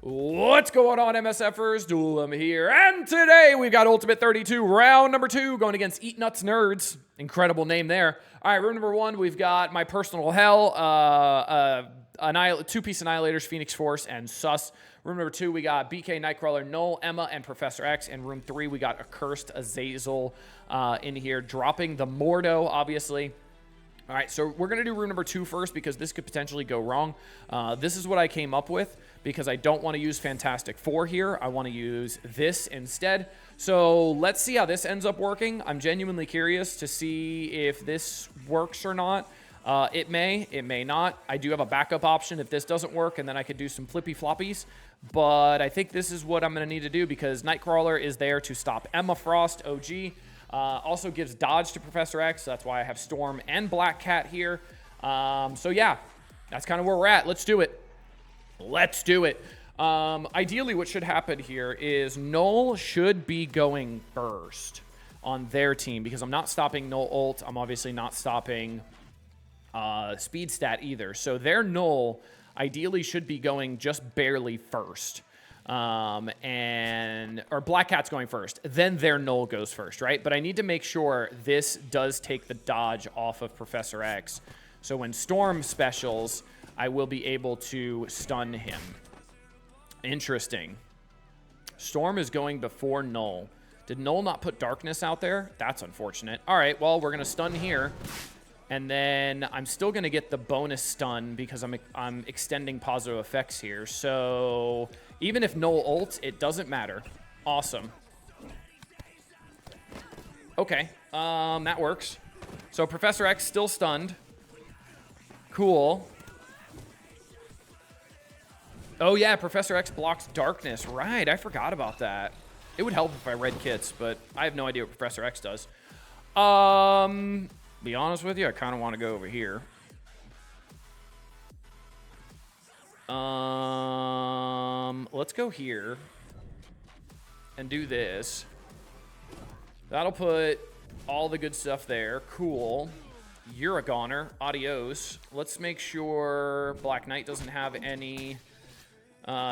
What's going on, MSFers? Duelim here, and today we've got Ultimate 32, round number 2, going against Eat Nuts Nerds. Incredible name there. All right, room number 1, we've got My Personal Hell, two-piece Annihilators, Phoenix Force, and Sus. Room number 2, we got BK, Nightcrawler, Null, Emma, and Professor X. And room 3, we got Accursed Azazel in here, dropping the Mordo, obviously. All right, so we're going to do room number 2 first because this could potentially go wrong. This is what I came up with because I don't want to use Fantastic Four here. I want to use this instead. So let's see how this ends up working. I'm genuinely curious to see if this works or not. It may not. I do have a backup option if this doesn't work, and then I could do some flippy floppies. But I think this is what I'm going to need to do because Nightcrawler is there to stop Emma Frost, OG. Also gives dodge to Professor X. So that's why I have Storm and Black Cat here. So yeah, that's kind of where we're at. Let's do it. Let's do it. Ideally, what should happen here is Null should be going first on their team because I'm not stopping Null ult. I'm obviously not stopping speed stat either. So their Null ideally should be going just barely first. Or Black Cat's going first, then their Null goes first, right? But I need to make sure this does take the dodge off of Professor X. So when Storm specials, I will be able to stun him. Interesting. Storm is going before Null. Did Null not put Darkness out there? That's unfortunate. All right, well, we're going to stun here. And then I'm still going to get the bonus stun because I'm extending positive effects here. So even if Null ult, it doesn't matter. Awesome. Okay, that works. So Professor X still stunned. Cool. Oh yeah, Professor X blocks Darkness. Right, I forgot about that. It would help if I read kits, but I have no idea what Professor X does. Be honest with you, I kind of want to go over here. Let's go here and do this. That'll put all the good stuff there. Cool. You're a goner. Adios. Let's make sure Black Knight doesn't have any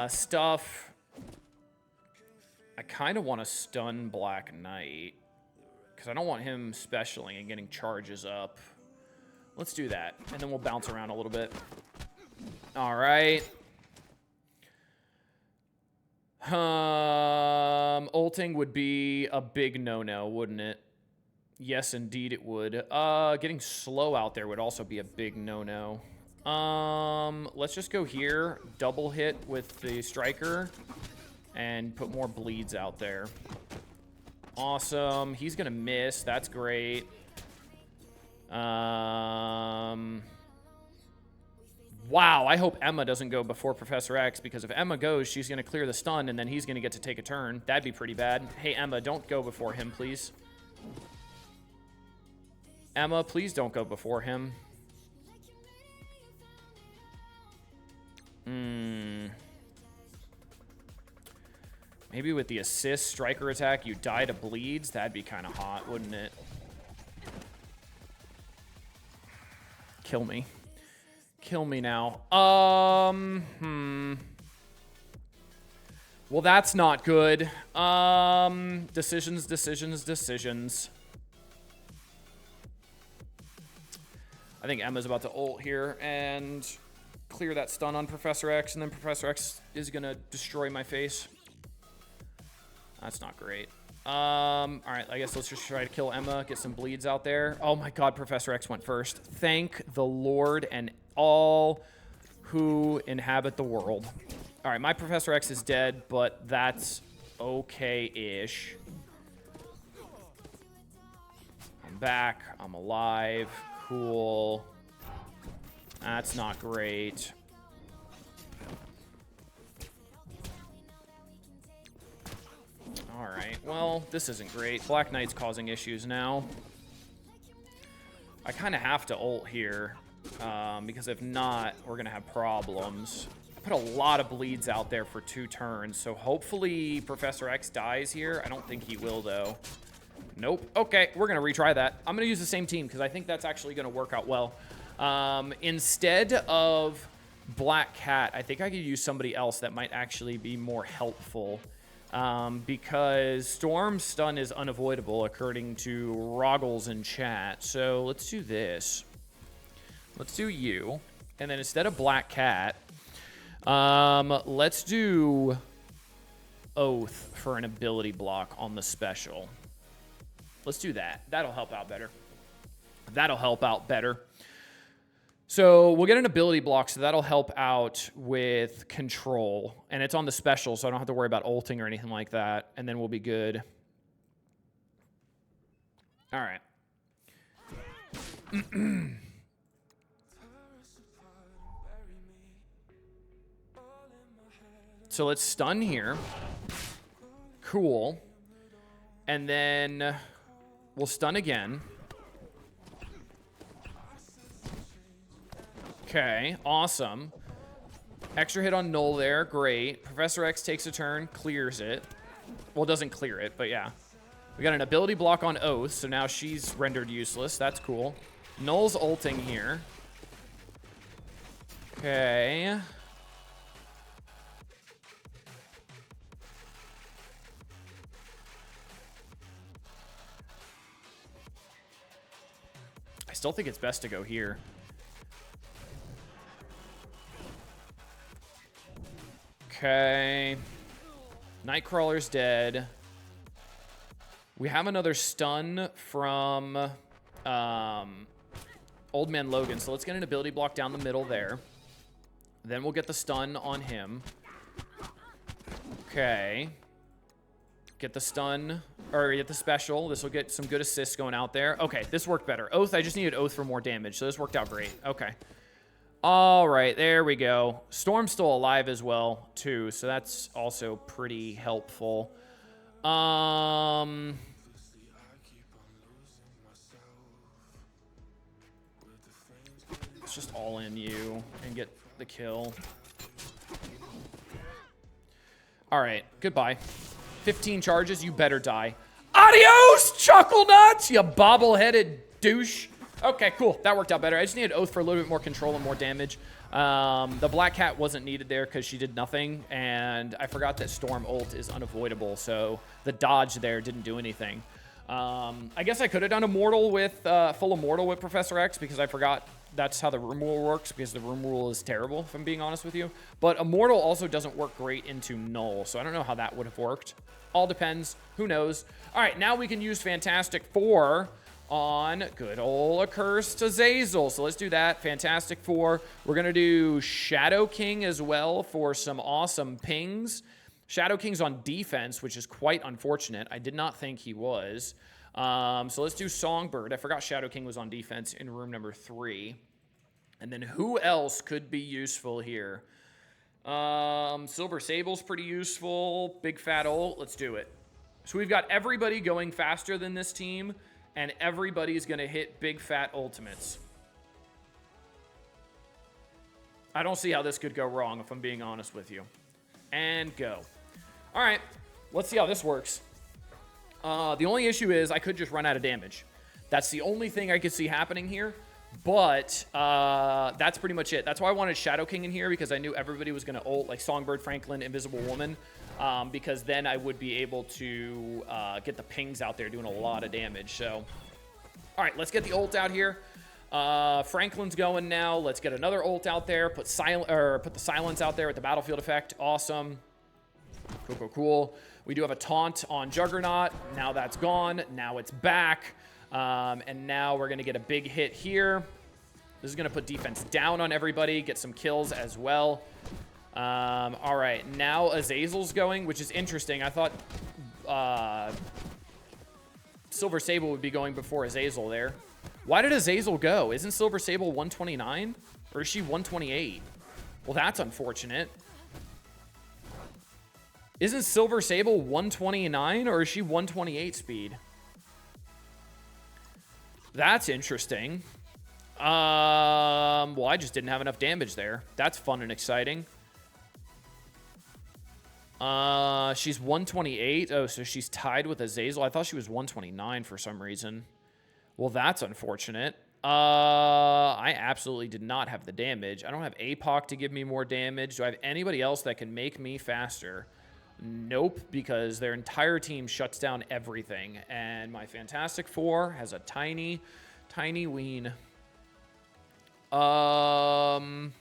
stuff. I kind of want to stun Black Knight because I don't want him specialing and getting charges up. Let's do that, and then we'll bounce around a little bit. All right. Ulting would be a big no-no, wouldn't it? Yes, indeed it would. Getting slow out there would also be a big no-no. Let's just go here, double hit with the striker, and put more bleeds out there. Awesome. He's gonna miss. That's great. Wow, I hope Emma doesn't go before Professor X, because if Emma goes, she's gonna clear the stun, and then he's gonna get to take a turn. That'd be pretty bad. Hey, Emma, don't go before him, please. Emma, please don't go before him. Maybe with the assist striker attack, you die to bleeds. That'd be kind of hot, wouldn't it? Kill me. Kill me now. Well, that's not good. Decisions. I think Emma's about to ult here and clear that stun on Professor X, and then Professor X is gonna destroy my face. That's not great. All right, I guess let's just try to kill Emma, get some bleeds out there. Oh my god, Professor X went first. Thank the Lord and all who inhabit the world. All right, my Professor X is dead, but that's okay-ish. I'm back. I'm alive. Cool. That's not great. Alright, well, this isn't great. Black Knight's causing issues now. I kind of have to ult here, because if not, we're going to have problems. I put a lot of bleeds out there for 2 turns, so hopefully Professor X dies here. I don't think he will, though. Nope. Okay, we're going to retry that. I'm going to use the same team because I think that's actually going to work out well. Instead of Black Cat, I think I could use somebody else that might actually be more helpful. Because Storm Stun is unavoidable according to Roggles in chat. So let's do this. Let's do you. And then instead of Black Cat, let's do Oath for an ability block on the special. Let's do that. That'll help out better. That'll help out better. So we'll get an ability block, so that'll help out with control. And it's on the special, so I don't have to worry about ulting or anything like that. And then we'll be good. All right. So let's stun here. Cool. And then we'll stun again. Okay, awesome. Extra hit on Null there, great. Professor X takes a turn, clears it. Well, doesn't clear it, but yeah. We got an ability block on Oath, so now she's rendered useless. That's cool. Null's ulting here. Okay. I still think it's best to go here. Okay. Nightcrawler's dead. We have another stun from Old Man Logan, so let's get an ability block down the middle there. Then we'll get the stun on him. Okay. Get the stun, or get the special. This will get some good assists going out there. Okay, this worked better. Oath, I just needed Oath for more damage, so this worked out great. Okay. All right, there we go. Storm's still alive as well, too, so that's also pretty helpful. Let's just all in you and get the kill. All right, goodbye. 15 charges, you better die. Adios, Chuckle Nuts, you bobble-headed douche. Okay, cool. That worked out better. I just needed Oath for a little bit more control and more damage. The Black Cat wasn't needed there because she did nothing, and I forgot that Storm ult is unavoidable, so the dodge there didn't do anything. I guess I could have done Immortal with full Immortal with Professor X because I forgot that's how the room rule works, because the room rule is terrible, if I'm being honest with you. But Immortal also doesn't work great into Null, so I don't know how that would have worked. All depends. Who knows? All right, now we can use Fantastic Four on good old Accursed Azazel. So let's do that. Fantastic Four. We're going to do Shadow King as well for some awesome pings. Shadow King's on defense, which is quite unfortunate. I did not think he was. So let's do Songbird. I forgot Shadow King was on defense in room number 3. And then who else could be useful here? Silver Sable's pretty useful. Big Fat Ult. Let's do it. So we've got everybody going faster than this team, and everybody's going to hit big fat ultimates. I don't see how this could go wrong, if I'm being honest with you. And go. All right, let's see how this works. The only issue is I could just run out of damage. That's the only thing I could see happening here. But that's pretty much it. That's why I wanted Shadow King in here, because I knew everybody was going to ult, like Songbird, Franklin, Invisible Woman. Because then I would be able to get the pings out there doing a lot of damage. So, all right, let's get the ult out here. Franklin's going now. Let's get another ult out there. Put the silence out there with the battlefield effect. Awesome. Cool, cool, cool. We do have a taunt on Juggernaut. Now that's gone. Now it's back. And now we're going to get a big hit here. This is going to put defense down on everybody. Get some kills as well. All right, now Azazel's going, which is interesting. I thought Silver Sable would be going before Azazel there. Why did Azazel go? Isn't Silver Sable 129? Or is she 128? Well, that's unfortunate. Isn't Silver Sable 129, or is she 128 speed? That's interesting. Well, I just didn't have enough damage there. That's fun and exciting. She's 128. Oh, so she's tied with Azazel. I thought she was 129 for some reason. Well, that's unfortunate. I absolutely did not have the damage. I don't have APOC to give me more damage. Do I have anybody else that can make me faster? Nope, because their entire team shuts down everything. And my Fantastic Four has a tiny, tiny ween. Only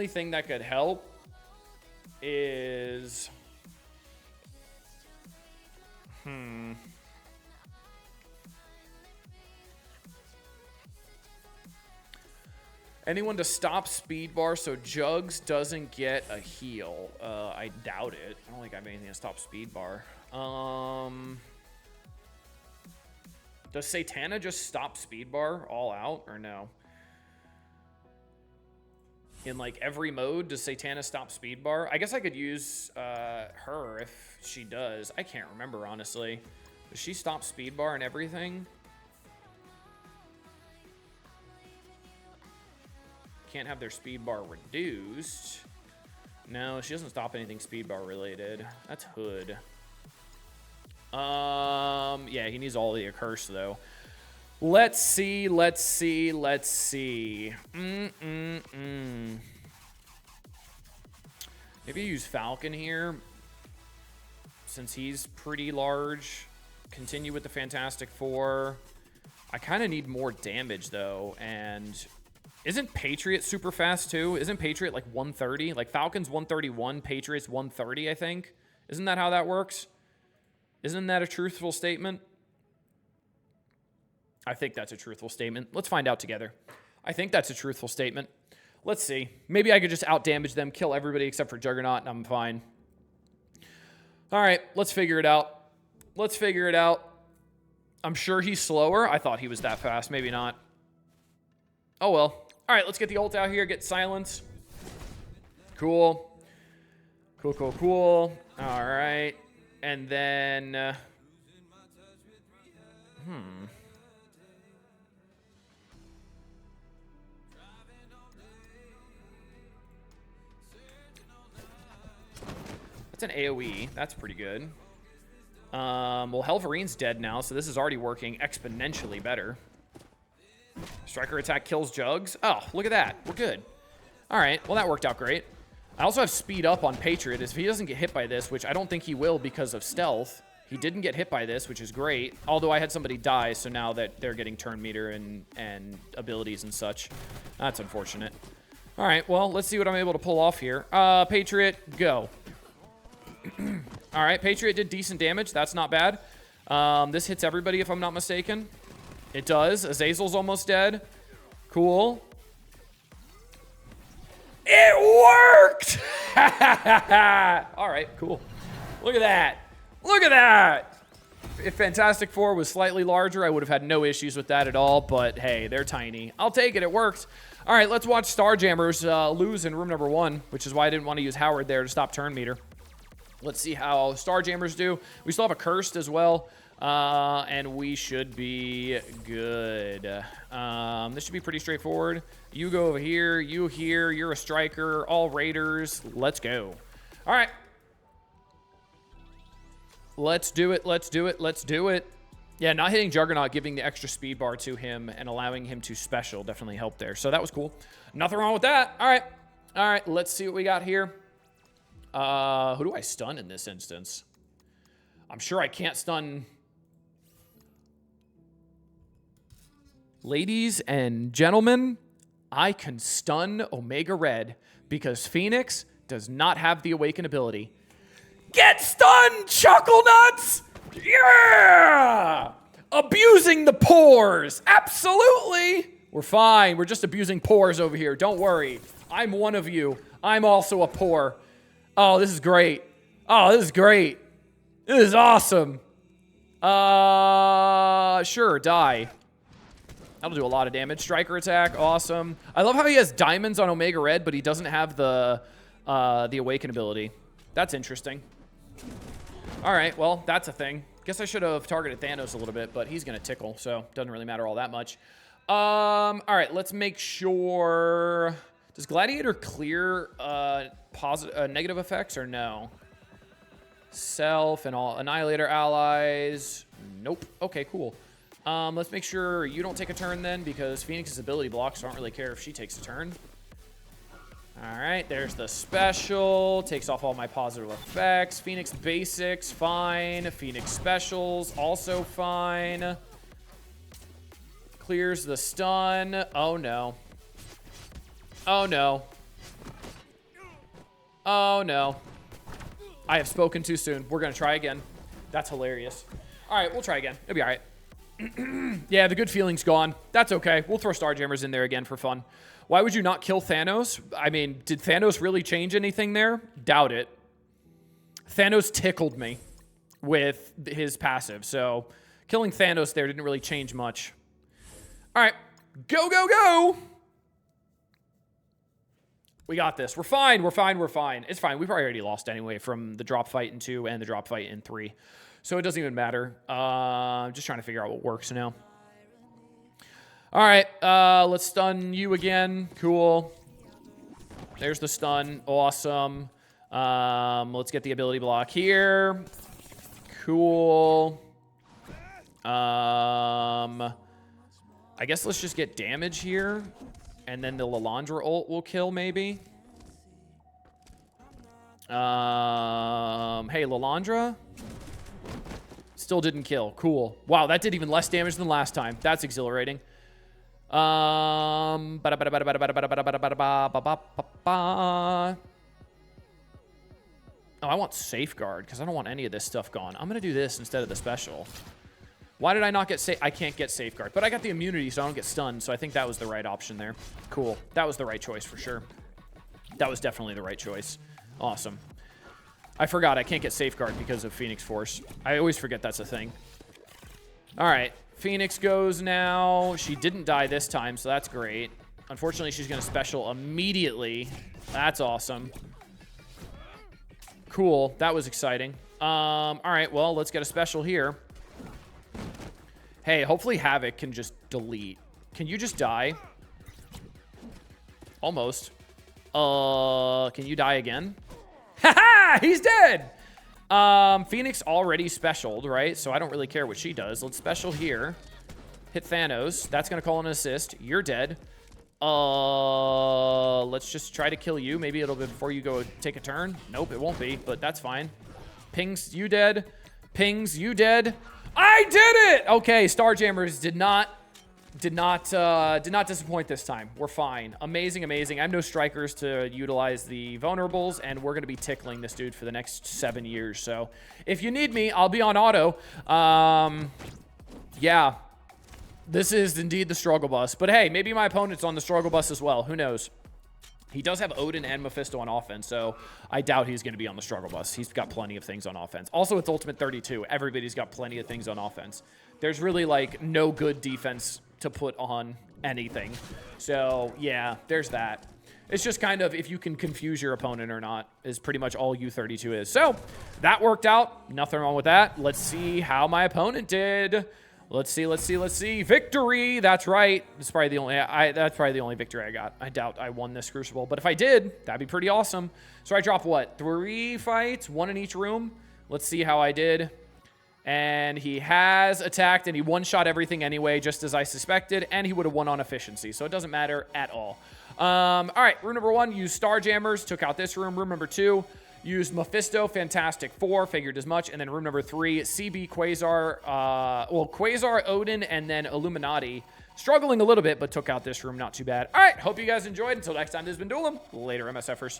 thing that could help is... Anyone to stop speed bar so Jugs doesn't get a heal. I doubt it. I don't think I have anything to stop speed bar. Does Satana just stop speed bar all out or no? In like every mode, does Satana stop speed bar? I guess I could use her if she does. I can't remember, honestly. Does she stop speed bar and everything? Can't have their speed bar reduced. No, she doesn't stop anything speed bar related. That's Hood. Yeah, he needs all the accursed though. Let's see. Maybe use Falcon here, since he's pretty large. Continue with the Fantastic Four. I kind of need more damage though, and isn't Patriot super fast too? Isn't Patriot like 130? Like Falcon's 131, Patriot's 130, I think. Isn't that how that works? Isn't that a truthful statement? I think that's a truthful statement. Let's find out together. I think that's a truthful statement. Let's see. Maybe I could just out-damage them, kill everybody except for Juggernaut, and I'm fine. All right, let's figure it out. Let's figure it out. I'm sure he's slower. I thought he was that fast. Maybe not. Oh, well. All right, let's get the ult out here, get silence. Cool. Cool. All right. And then... That's an AoE. That's pretty good. Well, Helverine's dead now, so this is already working exponentially better. Striker attack kills Jugs. Oh, look at that. We're good. All right. Well, that worked out great. I also have speed up on Patriot. If he doesn't get hit by this, which I don't think he will because of stealth, he didn't get hit by this, which is great. Although I had somebody die, so now that they're getting turn meter and abilities and such. That's unfortunate. All right. Well, let's see what I'm able to pull off here. Patriot, go. All right. Patriot did decent damage. That's not bad. This hits everybody if I'm not mistaken. It does. Azazel's almost dead. Cool. It worked! All right, cool. Look at that. Look at that. If Fantastic Four was slightly larger, I would have had no issues with that at all. But, hey, they're tiny. I'll take it. It worked. All right, let's watch Starjammers lose in room number 1, which is why I didn't want to use Howard there to stop turn meter. Let's see how Starjammers do. We still have a Cursed as well. And we should be good. This should be pretty straightforward. You go over here, you here, you're a striker, all raiders. Let's go. All right. Let's do it. Yeah, not hitting Juggernaut, giving the extra speed bar to him and allowing him to special definitely helped there. So that was cool. Nothing wrong with that. All right, let's see what we got here. Who do I stun in this instance? I'm sure I can't stun... Ladies and gentlemen, I can stun Omega Red because Phoenix does not have the Awaken ability. Get stunned, Chuckle Nuts! Yeah! Abusing the pores. Absolutely. We're fine. We're just abusing pores over here. Don't worry. I'm one of you. I'm also a pore. Oh, this is great. This is awesome. Sure, die. That'll do a lot of damage. Striker attack, awesome. I love how he has diamonds on Omega Red, but he doesn't have the Awaken ability. That's interesting. All right, well, that's a thing. Guess I should have targeted Thanos a little bit, but he's going to tickle, so doesn't really matter all that much. All right, let's make sure... Does Gladiator clear negative effects or no? Self and all Annihilator allies. Nope. Okay, cool. Let's make sure you don't take a turn then, because Phoenix's ability blocks, so I don't really care if she takes a turn. All right, there's the special. Takes off all my positive effects. Phoenix basics, fine. Phoenix specials, also fine. Clears the stun. Oh, no. Oh, no. Oh, no. I have spoken too soon. We're going to try again. That's hilarious. All right, we'll try again. It'll be all right. Yeah, the good feeling's gone. That's okay. We'll throw Starjammers in there again for fun. Why would you not kill Thanos? I mean, did Thanos really change anything there? Doubt it. Thanos tickled me with his passive, so killing Thanos there didn't really change much. All right, go, go, go! We got this. We're fine, we're fine, we're fine. It's fine. We've already lost anyway from the drop fight in 2 and the drop fight in 3. So it doesn't even matter. Just trying to figure out what works now. All right, let's stun you again. Cool. There's the stun. Awesome. Let's get the ability block here. Cool. I guess let's just get damage here. And then the Lilandra ult will kill, maybe. Hey, Lilandra? Still didn't kill. Cool. Wow, that did even less damage than last time. That's exhilarating. Oh, I want Safeguard because I don't want any of this stuff gone. I'm going to do this instead of the special. Why did I not get I can't get Safeguard, but I got the immunity, so I don't get stunned, so I think that was the right option there. Cool. That was the right choice for sure. That was definitely the right choice. Awesome. I forgot I can't get Safeguard because of Phoenix Force. I always forget that's a thing. All right. Phoenix goes now. She didn't die this time, so that's great. Unfortunately, she's going to special immediately. That's awesome. Cool. That was exciting. All right. Well, let's get a special here. Hey, hopefully Havoc can just delete. Can you just die? Almost. Can you die again? Haha! He's dead! Phoenix already specialed, right? So I don't really care what she does. Let's special here. Hit Thanos. That's going to call an assist. You're dead. Let's just try to kill you. Maybe it'll be before you go take a turn. Nope, it won't be, but that's fine. Pings, you dead. Pings, you dead. I did it! Okay, Starjammers did not disappoint this time. We're fine. Amazing, amazing. I have no strikers to utilize the vulnerables, and we're going to be tickling this dude for the next 7 years. So if you need me, I'll be on auto. Yeah, this is indeed the struggle bus. But hey, maybe my opponent's on the struggle bus as well. Who knows? He does have Odin and Mephisto on offense, so I doubt he's going to be on the struggle bus. He's got plenty of things on offense. Also, it's Ultimate 32. Everybody's got plenty of things on offense. There's really, like, no good defense to put on anything. So, yeah, there's that. It's just kind of if you can confuse your opponent or not is pretty much all U32 is. So, that worked out. Nothing wrong with that. Let's see how my opponent did. Let's see, let's see, let's see. Victory! That's right. That's probably the only victory I got. I doubt I won this Crucible, but if I did, that'd be pretty awesome. So I dropped what? 3 fights, 1 in each room. Let's see how I did. And he has attacked, and he one-shot everything anyway, just as I suspected, and he would have won on efficiency, so it doesn't matter at all. All right, room number 1, used Starjammers, took out this room. Room number 2, used Mephisto, Fantastic 4, figured as much. And then room number 3, CB, Quasar, Quasar, Odin, and then Illuminati. Struggling a little bit, but took out this room, not too bad. All right, hope you guys enjoyed. Until next time, this has been Duelim. Later, MSFers.